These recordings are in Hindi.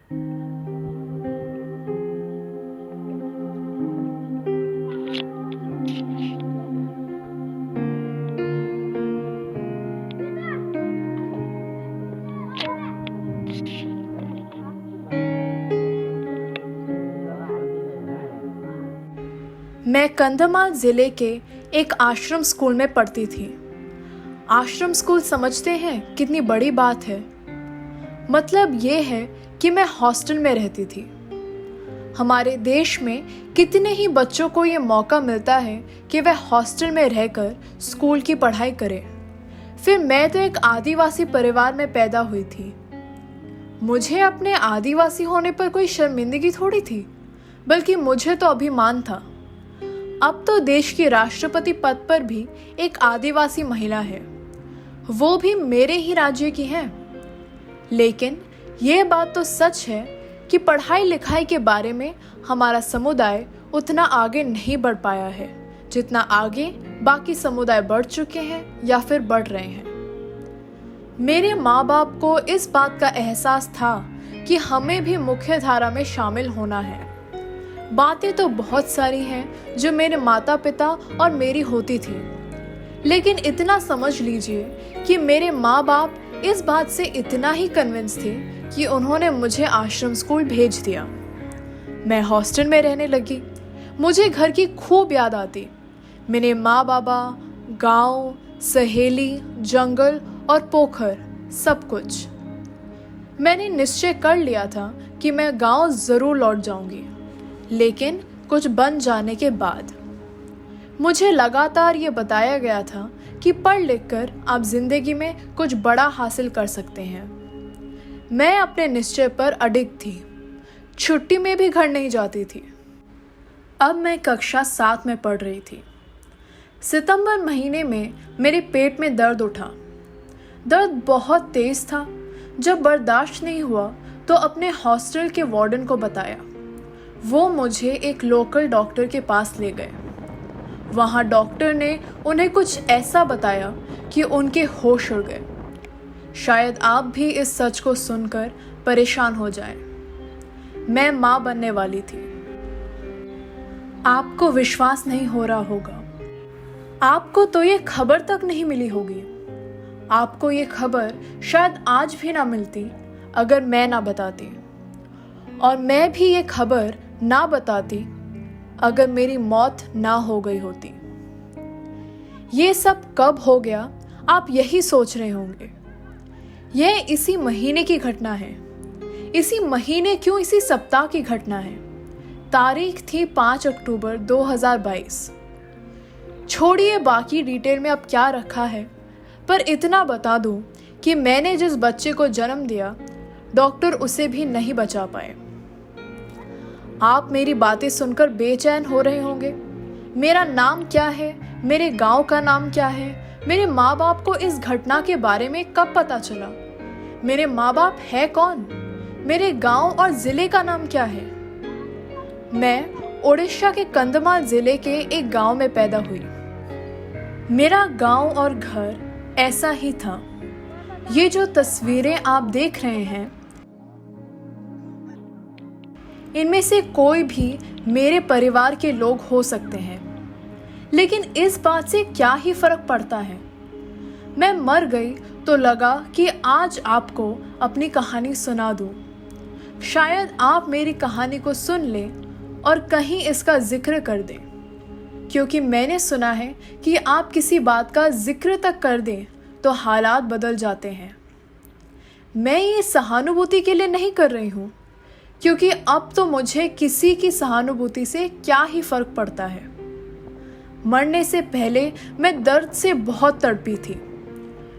मैं कंधमाल ज़िले के एक आश्रम स्कूल में पढ़ती थी। आश्रम स्कूल समझते हैं कितनी बड़ी बात है। मतलब ये है कि मैं हॉस्टल में रहती थी। हमारे देश में कितने ही बच्चों को ये मौका मिलता है कि वह हॉस्टल में रहकर स्कूल की पढ़ाई करें। फिर मैं तो एक आदिवासी परिवार में पैदा हुई थी। मुझे अपने आदिवासी होने पर कोई शर्मिंदगी थोड़ी थी, बल्कि मुझे तो अभिमान था। अब तो देश की राष्ट्रपति पद पर भी एक आदिवासी महिला है, वो भी मेरे ही राज्य की है। लेकिन ये बात तो सच है कि पढ़ाई लिखाई के बारे में हमारा समुदाय उतना आगे नहीं बढ़ पाया है जितना आगे बाकी समुदाय बढ़ चुके हैं या फिर बढ़ रहे हैं। मेरे माँ बाप को इस बात का एहसास था कि हमें भी मुख्य धारा में शामिल होना है। बातें तो बहुत सारी हैं जो मेरे माता पिता और मेरी होती थी, लेकिन इतना समझ लीजिए कि मेरे माँ बाप इस बात से इतना ही कन्विंस थे कि उन्होंने मुझे आश्रम स्कूल भेज दिया। मैं हॉस्टल में रहने लगी। मुझे घर की खूब याद आती। मेरे माँ बाबा, गांव, सहेली, जंगल और पोखर, सब कुछ। मैंने निश्चय कर लिया था कि मैं गांव ज़रूर लौट जाऊंगी, लेकिन कुछ बन जाने के बाद मुझे लगातार ये बताया गया था कि पढ़ लिख कर आप जिंदगी में कुछ बड़ा हासिल कर सकते हैं। मैं अपने निश्चय पर अडिग थी। छुट्टी में भी घर नहीं जाती थी। अब मैं कक्षा 7 में पढ़ रही थी। सितंबर महीने में मेरे पेट में दर्द उठा। दर्द बहुत तेज था। जब बर्दाश्त नहीं हुआ तो अपने हॉस्टल के वार्डन को बताया। वो मुझे एक लोकल डॉक्टर के पास ले गए। वहाँ डॉक्टर ने उन्हें कुछ ऐसा बताया कि उनके होश उड़ गए। शायद आप भी इस सच को सुनकर परेशान हो जाएं। मैं माँ बनने वाली थी। आपको विश्वास नहीं हो रहा होगा। आपको तो ये खबर तक नहीं मिली होगी। आपको ये खबर शायद आज भी ना मिलती अगर मैं ना बताती, और मैं भी ये खबर ना बताती अगर मेरी मौत ना हो गई होती। ये सब कब हो गया, आप यही सोच रहे होंगे। यह इसी महीने की घटना है। इसी महीने क्यों, इसी सप्ताह की घटना है। तारीख थी 5 अक्टूबर 2022। छोड़िए बाकी डिटेल में अब क्या रखा है, पर इतना बता दूं कि मैंने जिस बच्चे को जन्म दिया, डॉक्टर उसे भी नहीं बचा पाए। आप मेरी बातें सुनकर बेचैन हो रहे होंगे। मेरा नाम क्या है, मेरे गांव का नाम क्या है, मेरे माँ बाप को इस घटना के बारे में कब पता चला, मेरे माँ बाप है कौन, मेरे गांव और जिले का नाम क्या है। मैं ओडिशा के कंधमाल जिले के एक गांव में पैदा हुई। मेरा गांव और घर ऐसा ही था। ये जो तस्वीरें आप देख रहे हैं, इनमें से कोई भी मेरे परिवार के लोग हो सकते हैं, लेकिन इस बात से क्या ही फर्क पड़ता है। मैं मर गई तो लगा कि आज आपको अपनी कहानी सुना दूं। शायद आप मेरी कहानी को सुन लें और कहीं इसका जिक्र कर दें, क्योंकि मैंने सुना है कि आप किसी बात का जिक्र तक कर दें तो हालात बदल जाते हैं। मैं ये सहानुभूति के लिए नहीं कर रही हूँ, क्योंकि अब तो मुझे किसी की सहानुभूति से क्या ही फर्क पड़ता है। मरने से पहले मैं दर्द से बहुत तड़पी थी।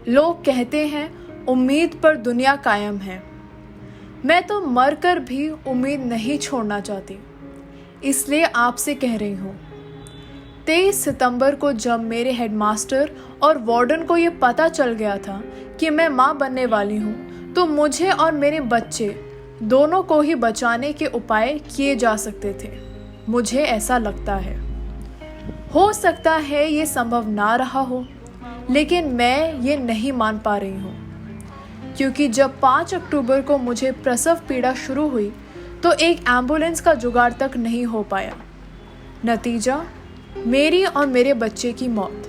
लोग कहते हैं उम्मीद पर दुनिया कायम है। मैं तो मरकर भी उम्मीद नहीं छोड़ना चाहती, इसलिए आपसे कह रही हूँ। 23 सितंबर को जब मेरे हेडमास्टर और वार्डन को ये पता चल गया था कि मैं माँ बनने वाली हूँ, तो मुझे और मेरे बच्चे दोनों को ही बचाने के उपाय किए जा सकते थे। मुझे ऐसा लगता है। हो सकता है ये संभव ना रहा हो, लेकिन मैं ये नहीं मान पा रही हूँ। क्योंकि जब 5 अक्टूबर को मुझे प्रसव पीड़ा शुरू हुई तो एक एम्बुलेंस का जुगाड़ तक नहीं हो पाया। नतीजा, मेरी और मेरे बच्चे की मौत।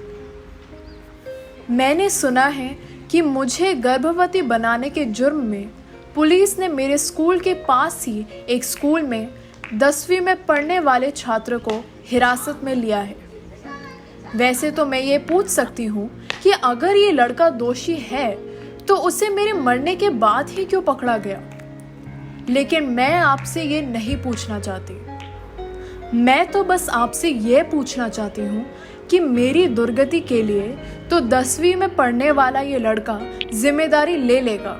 मैंने सुना है कि मुझे गर्भवती बनाने के जुर्म में पुलिस ने मेरे स्कूल के पास ही एक स्कूल में 10वीं में पढ़ने वाले छात्र को हिरासत में लिया है। वैसे तो मैं ये पूछ सकती हूँ कि अगर ये लड़का दोषी है तो उसे मेरे मरने के बाद ही क्यों पकड़ा गया, लेकिन मैं आपसे ये नहीं पूछना चाहती। मैं तो बस आपसे ये पूछना चाहती हूँ कि मेरी दुर्गति के लिए तो 10वीं में पढ़ने वाला ये लड़का जिम्मेदारी ले लेगा,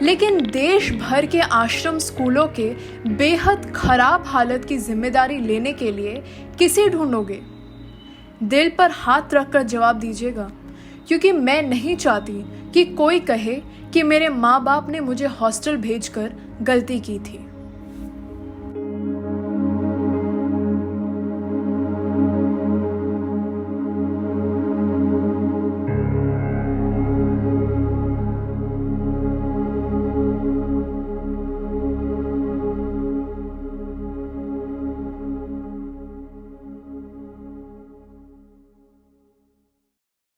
लेकिन देश भर के आश्रम स्कूलों के बेहद खराब हालत की जिम्मेदारी लेने के लिए किसे ढूंढोगे? दिल पर हाथ रखकर जवाब दीजिएगा, क्योंकि मैं नहीं चाहती कि कोई कहे कि मेरे माँ बाप ने मुझे हॉस्टल भेजकर गलती की थी।